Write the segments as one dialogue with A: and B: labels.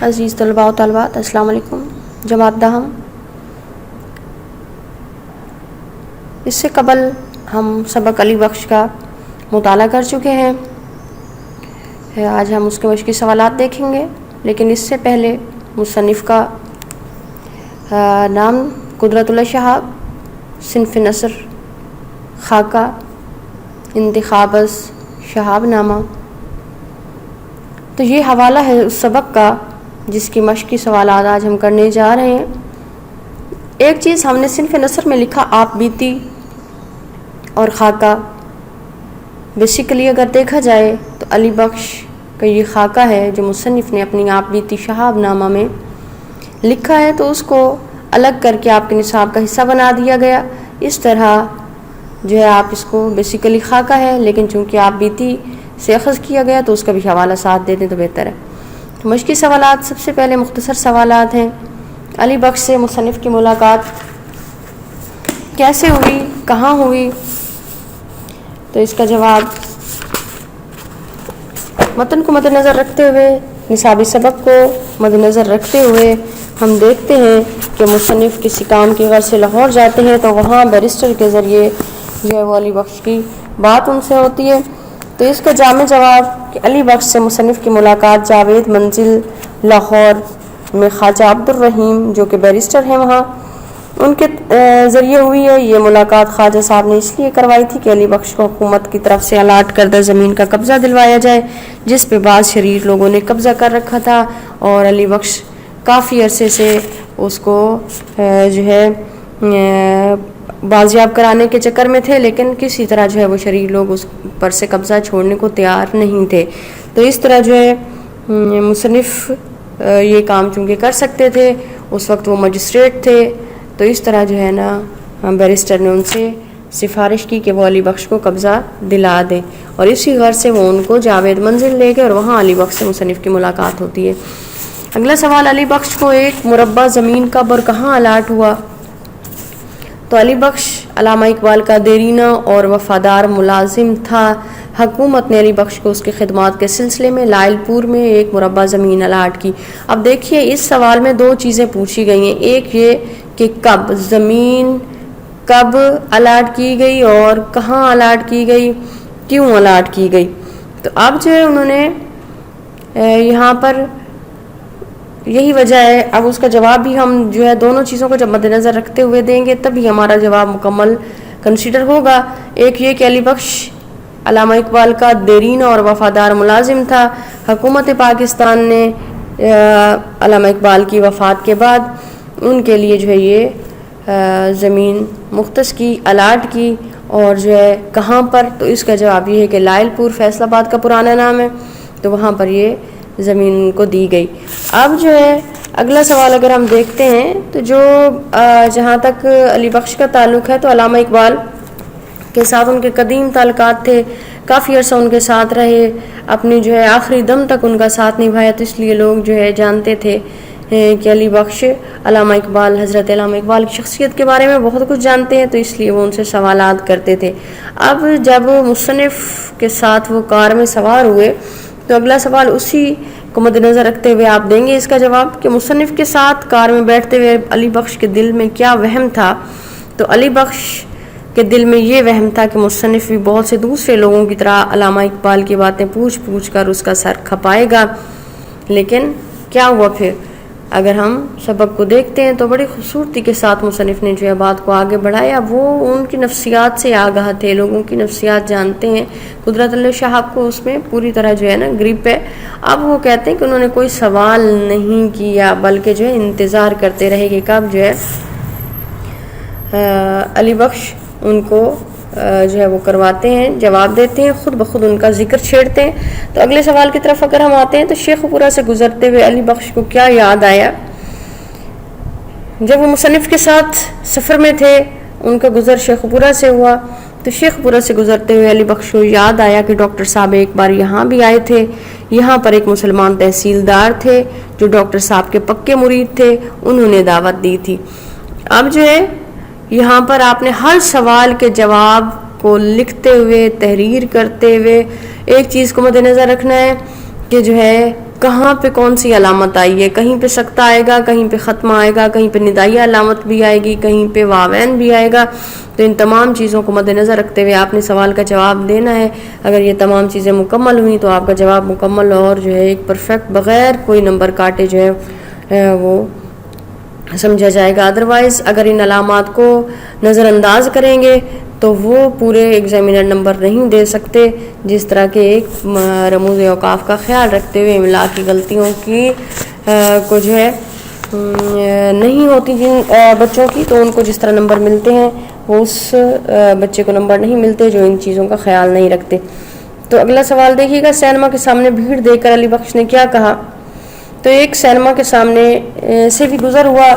A: عزیز طلباء و طالبات، السلام علیکم۔ جماعت دہم، اس سے قبل ہم سبق علی بخش کا مطالعہ کر چکے ہیں۔ آج ہم اس کے مشقی سوالات دیکھیں گے، لیکن اس سے پہلے مصنف کا نام قدرت اللہ شہاب، صنف نثر خاکہ، انتخاب از شہاب نامہ۔ تو یہ حوالہ ہے اس سبق کا جس کی مشقی سوالات آج ہم کرنے جا رہے ہیں۔ ایک چیز ہم نے صنف نثر میں لکھا آپ بیتی اور خاکہ۔ بیسیکلی اگر دیکھا جائے تو علی بخش کا یہ خاکہ ہے جو مصنف نے اپنی آپ بیتی شہاب نامہ میں لکھا ہے، تو اس کو الگ کر کے آپ کے نصاب کا حصہ بنا دیا گیا۔ اس طرح جو ہے آپ اس کو بیسیکلی خاکہ ہے، لیکن چونکہ آپ بیتی سے اخذ کیا گیا تو اس کا بھی حوالہ ساتھ دے دیں تو بہتر ہے۔ تو مشقی سوالات، سب سے پہلے مختصر سوالات ہیں۔ علی بخش سے مصنف کی ملاقات کیسے ہوئی، کہاں ہوئی؟ تو اس کا جواب متن کو مد نظر رکھتے ہوئے، نصابی سبق کو مد نظر رکھتے ہوئے ہم دیکھتے ہیں کہ مصنف کسی کام کی غرض سے لاہور جاتے ہیں تو وہاں بیرسٹر کے ذریعے جو ہے وہ علی بخش کی بات ان سے ہوتی ہے۔ تو اس کا جامع جواب کہ علی بخش سے مصنف کی ملاقات جاوید منزل لاہور میں خواجہ عبد الرحیم جو کہ بیرسٹر ہیں وہاں، ان کے ذریعے ہوئی ہے۔ یہ ملاقات خواجہ صاحب نے اس لیے کروائی تھی کہ علی بخش کو حکومت کی طرف سے الاٹ کردہ زمین کا قبضہ دلوایا جائے، جس پہ بعض شریر لوگوں نے قبضہ کر رکھا تھا، اور علی بخش کافی عرصے سے اس کو جو ہے بازیاب کرانے کے چکر میں تھے، لیکن کسی طرح جو ہے وہ شریر لوگ اس پر سے قبضہ چھوڑنے کو تیار نہیں تھے۔ تو اس طرح جو ہے مصنف یہ کام چونکہ کر سکتے تھے، اس وقت وہ مجسٹریٹ تھے، تو اس طرح جو ہے نا بیرسٹر نے ان سے سفارش کی کہ وہ علی بخش کو قبضہ دلا دیں، اور اسی غرض سے وہ ان کو جاوید منزل لے گئے اور وہاں علی بخش سے مصنف کی ملاقات ہوتی ہے۔ اگلا سوال، علی بخش کو ایک مربع زمین کب اور کہاں الاٹ ہوا؟ تو علی بخش علامہ اقبال کا دیرینہ اور وفادار ملازم تھا۔ حکومت نے علی بخش کو اس کی خدمات کے سلسلے میں لائل پور میں ایک مربع زمین الاٹ کی۔ اب دیکھیے اس سوال میں دو چیزیں پوچھی گئی ہیں، ایک یہ کہ کب زمین کب الاٹ کی گئی اور کہاں الاٹ کی گئی، کیوں الاٹ کی گئی۔ تو اب جو ہے انہوں نے یہاں پر یہی وجہ ہے۔ اب اس کا جواب بھی ہم جو ہے دونوں چیزوں کو جب مد نظر رکھتے ہوئے دیں گے تبھی ہمارا جواب مکمل کنسیڈر ہوگا۔ ایک یہ کہ علی بخش علامہ اقبال کا دیرینہ اور وفادار ملازم تھا۔ حکومت پاکستان نے علامہ اقبال کی وفات کے بعد ان کے لیے جو ہے یہ زمین مختص کی، الاٹ کی، اور جو ہے کہاں پر، تو اس کا جواب یہ ہے کہ لائل پور فیصل آباد کا پرانا نام ہے، تو وہاں پر یہ زمین کو دی گئی۔ اب جو ہے اگلا سوال اگر ہم دیکھتے ہیں تو جو جہاں تک علی بخش کا تعلق ہے تو علامہ اقبال کے ساتھ ان کے قدیم تعلقات تھے، کافی عرصہ ان کے ساتھ رہے، اپنی جو ہے آخری دم تک ان کا ساتھ نبھایا، تو اس لیے لوگ جو ہے جانتے تھے کہ علی بخش علامہ اقبال، حضرت علامہ اقبال کی شخصیت کے بارے میں بہت کچھ جانتے ہیں، تو اس لیے وہ ان سے سوالات کرتے تھے۔ اب جب مصنف کے ساتھ وہ کار میں سوار ہوئے تو اگلا سوال اسی کو مد نظر رکھتے ہوئے آپ دیں گے اس کا جواب کہ مصنف کے ساتھ کار میں بیٹھتے ہوئے علی بخش کے دل میں کیا وہم تھا۔ تو علی بخش کے دل میں یہ وہم تھا کہ مصنف بھی بہت سے دوسرے لوگوں کی طرح علامہ اقبال کی باتیں پوچھ پوچھ کر اس کا سر کھپائے گا، لیکن کیا ہوا پھر؟ اگر ہم سبق کو دیکھتے ہیں تو بڑی خوبصورتی کے ساتھ مصنف نے جو ہے بات کو آگے بڑھایا۔ وہ ان کی نفسیات سے آگاہ تھے، لوگوں کی نفسیات جانتے ہیں، قدرت اللہ شہاب کو اس میں پوری طرح جو ہے نا گریپ ہے۔ اب وہ کہتے ہیں کہ انہوں نے کوئی سوال نہیں کیا بلکہ جو ہے انتظار کرتے رہے کہ کب جو ہے علی بخش ان کو جو ہے وہ کرواتے ہیں، جواب دیتے ہیں، خود بخود ان کا ذکر چھیڑتے ہیں۔ تو اگلے سوال کی طرف اگر ہم آتے ہیں تو شیخ پورہ سے گزرتے ہوئے علی بخش کو کیا یاد آیا؟ جب وہ مصنف کے ساتھ سفر میں تھے، ان کا گزر شیخ پورہ سے ہوا، تو شیخ پورہ سے گزرتے ہوئے علی بخش کو یاد آیا کہ ڈاکٹر صاحب ایک بار یہاں بھی آئے تھے، یہاں پر ایک مسلمان تحصیلدار تھے جو ڈاکٹر صاحب کے پکے مرید تھے، انہوں نے دعوت دی تھی۔ اب جو ہے یہاں پر آپ نے ہر سوال کے جواب کو لکھتے ہوئے، تحریر کرتے ہوئے ایک چیز کو مد نظر رکھنا ہے کہ جو ہے کہاں پہ کون سی علامت آئی ہے، کہیں پہ سکتہ آئے گا، کہیں پہ ختم آئے گا، کہیں پہ ندائیہ علامت بھی آئے گی، کہیں پہ واوین بھی آئے گا. تو ان تمام چیزوں کو مد نظر رکھتے ہوئے آپ نے سوال کا جواب دینا ہے. اگر یہ تمام چیزیں مکمل ہوئیں تو آپ کا جواب مکمل اور جو ہے ایک پرفیکٹ بغیر کوئی نمبر کاٹے جو ہے وہ سمجھا جائے گا. ادروائز اگر ان علامات کو نظر انداز کریں گے تو وہ پورے ایگزامینر نمبر نہیں دے سکتے. جس طرح کے ایک رموز اوقاف کا خیال رکھتے ہوئے املا کی غلطیوں کی کو جو ہے نہیں ہوتی جن بچوں کی، تو ان کو جس طرح نمبر ملتے ہیں وہ اس بچے کو نمبر نہیں ملتے جو ان چیزوں کا خیال نہیں رکھتے. تو اگلا سوال دیکھیے گا، سینما کے سامنے بھیڑ دیکھ کر علی بخش نے کیا کہا؟ تو ایک سینما کے سامنے سے بھی گزر ہوا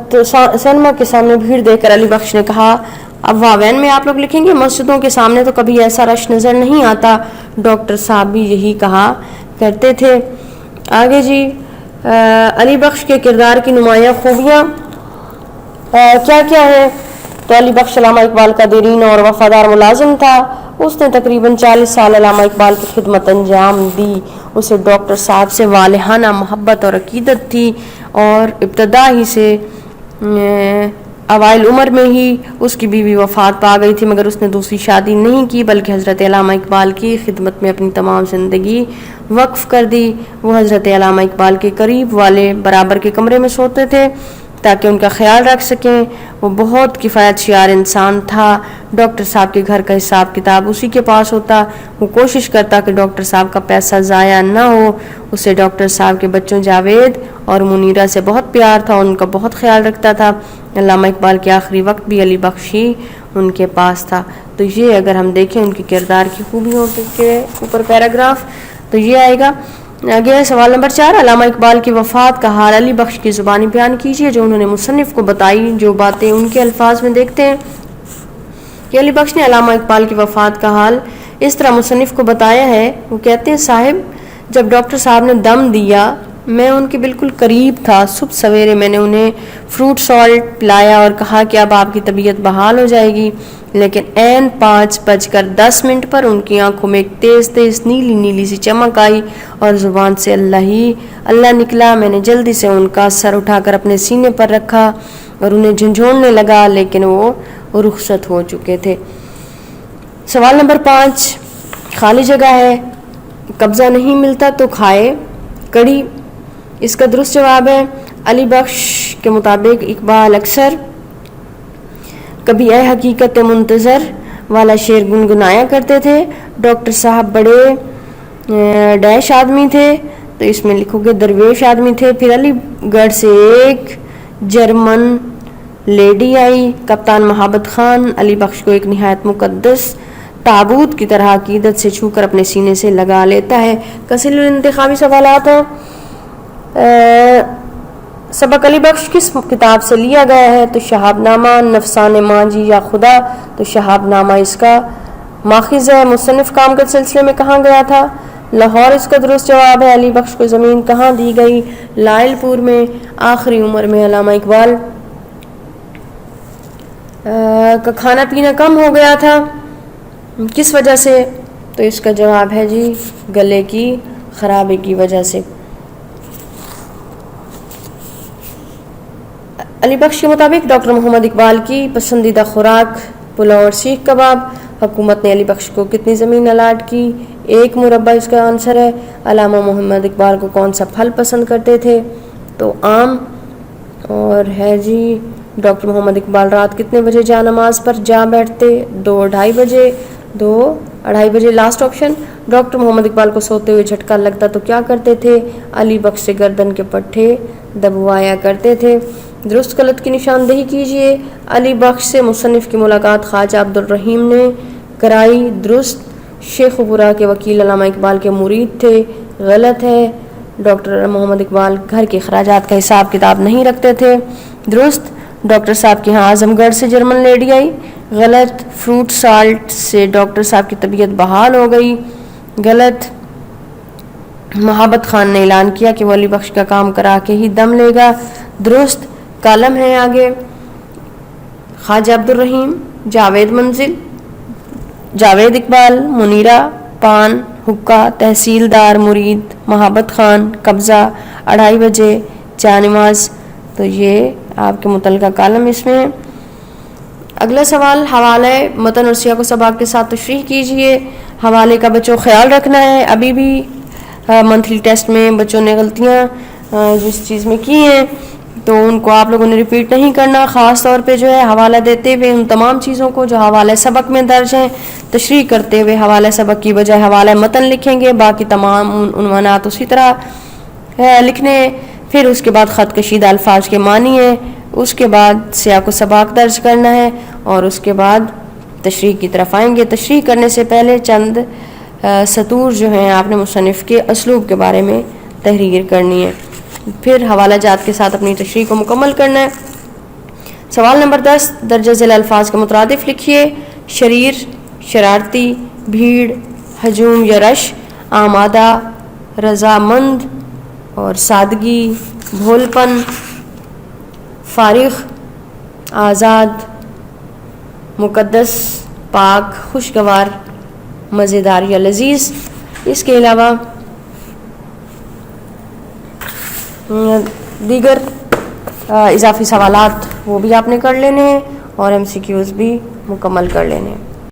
A: تو سینما کے سامنے بھیڑ دیکھ کر علی بخش نے کہا. اب واوین میں آپ لوگ لکھیں گے مسجدوں کے سامنے تو کبھی ایسا رش نظر نہیں آتا، ڈاکٹر صاحب بھی یہی کہا کرتے تھے. آگے جی، علی بخش کے کردار کی نمایاں خوبیاں کیا کیا ہے؟ تو علی بخش علامہ اقبال کا دیرین اور وفادار ملازم تھا. اس نے تقریباً 40 سال علامہ اقبال کی خدمت انجام دی. اسے ڈاکٹر صاحب سے والہانہ محبت اور عقیدت تھی، اور ابتدا ہی سے اوائل عمر میں ہی اس کی بیوی وفات پا گئی تھی، مگر اس نے دوسری شادی نہیں کی بلکہ حضرت علامہ اقبال کی خدمت میں اپنی تمام زندگی وقف کر دی. وہ حضرت علامہ اقبال کے قریب والے برابر کے کمرے میں سوتے تھے تاکہ ان کا خیال رکھ سکیں. وہ بہت کفایت شیار انسان تھا. ڈاکٹر صاحب کے گھر کا حساب کتاب اسی کے پاس ہوتا. وہ کوشش کرتا کہ ڈاکٹر صاحب کا پیسہ ضائع نہ ہو. اسے ڈاکٹر صاحب کے بچوں جاوید اور منیرہ سے بہت پیار تھا، ان کا بہت خیال رکھتا تھا. علامہ اقبال کے آخری وقت بھی علی بخش ہی ان کے پاس تھا. تو یہ اگر ہم دیکھیں ان کی کردار کی خوبیوں کے اوپر پیراگراف تو یہ آئے گا. آگے سوال نمبر 4، علامہ اقبال کی وفات کا حال علی بخش کی زبانی بیان کیجیے جو انہوں نے مصنف کو بتائی. جو باتیں ان کے الفاظ میں دیکھتے ہیں کہ علی بخش نے علامہ اقبال کی وفات کا حال اس طرح مصنف کو بتایا ہے. وہ کہتے ہیں، صاحب جب ڈاکٹر صاحب نے دم دیا میں ان کے بالکل قریب تھا. صبح سویرے میں نے انہیں فروٹ سالٹ پلایا اور کہا کہ اب آپ کی طبیعت بحال ہو جائے گی، لیکن عین 5:10 پر ان کی آنکھوں میں ایک تیز تیز نیلی نیلی سی چمک آئی اور زبان سے اللہ ہی اللہ نکلا. میں نے جلدی سے ان کا سر اٹھا کر اپنے سینے پر رکھا اور انہیں جھنجھوڑنے لگا، لیکن وہ رخصت ہو چکے تھے. سوال نمبر 5، خالی جگہ ہے، قبضہ نہیں ملتا تو کھائے کڑی. اس کا درست جواب ہے علی بخش کے مطابق اقبال اکثر کبھی اے حقیقت منتظر والا شعر گنگنایا کرتے تھے. ڈاکٹر صاحب بڑے ڈیش آدمی تھے، تو اس میں لکھو گے درویش آدمی تھے. پھر علی گڑھ سے ایک جرمن لیڈی آئی، کپتان محبت خان علی بخش کو ایک نہایت مقدس تابوت کی طرح عقیدت سے چھو کر اپنے سینے سے لگا لیتا ہے. کثیر انتخابی سوالات ہیں. سبق علی بخش کس کتاب سے لیا گیا ہے؟ تو شہاب نامہ. نفسان مانجی یا خدا، تو شہاب نامہ اس کا ماخذ ہے. مصنف کام کے سلسلے میں کہاں گیا تھا؟ لاہور اس کا درست جواب ہے. علی بخش کو زمین کہاں دی گئی؟ لائل پور میں. آخری عمر میں علامہ اقبال کا کھانا پینا کم ہو گیا تھا، کس وجہ سے؟ تو اس کا جواب ہے جی گلے کی خرابی کی وجہ سے. علی بخش کے مطابق ڈاکٹر محمد اقبال کی پسندیدہ خوراک پلاؤ اور سیخ کباب. حکومت نے علی بخش کو کتنی زمین الاٹ کی؟ 1 مربع اس کا آنسر ہے. علامہ محمد اقبال کو کون سا پھل پسند کرتے تھے؟ تو آم. اور ہے جی ڈاکٹر محمد اقبال رات کتنے بجے جا نماز پر جا بیٹھتے؟ 2:30 بجے. 2:30 بجے لاسٹ آپشن. ڈاکٹر محمد اقبال کو سوتے ہوئے جھٹکا لگتا تو کیا کرتے تھے؟ علی بخش سے گردن کے پٹھے دبوایا کرتے تھے. درست غلط کی نشاندہی کیجیے. علی بخش سے مصنف کی ملاقات خواجہ عبد الرحیم نے کرائی. درست. شیخ پورہ کے وکیل علامہ اقبال کے مرید تھے. غلط ہے. ڈاکٹر محمد اقبال گھر کے اخراجات کا حساب کتاب نہیں رکھتے تھے. درست. ڈاکٹر صاحب کے ہاں اعظم گڑھ سے جرمن لیڈی آئی. غلط. فروٹ سالٹ سے ڈاکٹر صاحب کی طبیعت بحال ہو گئی. غلط. محبت خان نے اعلان کیا کہ وہ علی بخش کا کام کرا کے ہی دم لے گا. درست. کالم ہے آگے. خواجہ عبد الرحیم، جاوید منزل، جاوید اقبال، منیرہ، پان حقہ، تحصیلدار، مرید، محبت خان، قبضہ، 2:30 بجے، جا نماز. تو یہ آپ کے متعلقہ کالم اس میں ہے. اگلا سوال، حوالہ متن اور سیاق و سباق کے ساتھ تشریح کیجیے. حوالے کا بچوں خیال رکھنا ہے. ابھی بھی منتھلی ٹیسٹ میں بچوں نے غلطیاں جس چیز میں کی ہیں تو ان کو آپ لوگوں نے ریپیٹ نہیں کرنا. خاص طور پہ جو ہے حوالہ دیتے ہوئے ان تمام چیزوں کو جو حوالہ سبق میں درج ہیں تشریح کرتے ہوئے حوالہ سبق کی بجائے حوالہ متن لکھیں گے. باقی تمام عنوانات اسی طرح لکھنے. پھر اس کے بعد خط کشیدہ الفاظ کے معنی ہیں. اس کے بعد سیاق و سباق درج کرنا ہے اور اس کے بعد تشریح کی طرف آئیں گے. تشریح کرنے سے پہلے چند سطور جو ہیں آپ نے مصنف کے اسلوب کے بارے میں تحریر کرنی ہے. پھر حوالہ جات کے ساتھ اپنی تشریح کو مکمل کرنا ہے. سوال نمبر 10، درجہ ذیل الفاظ کے مترادف لکھیے. شریر، شرارتی، بھیڑ، ہجوم یا رش، آمادہ، رضامند اور سادگی، بھولپن، فارغ، آزاد، مقدس، پاک، خوشگوار، مزیدار یا لذیذ. اس کے علاوہ دیگر اضافی سوالات وہ بھی آپ نے کر لینے ہیں اور MCQs بھی مکمل کر لینے ہیں.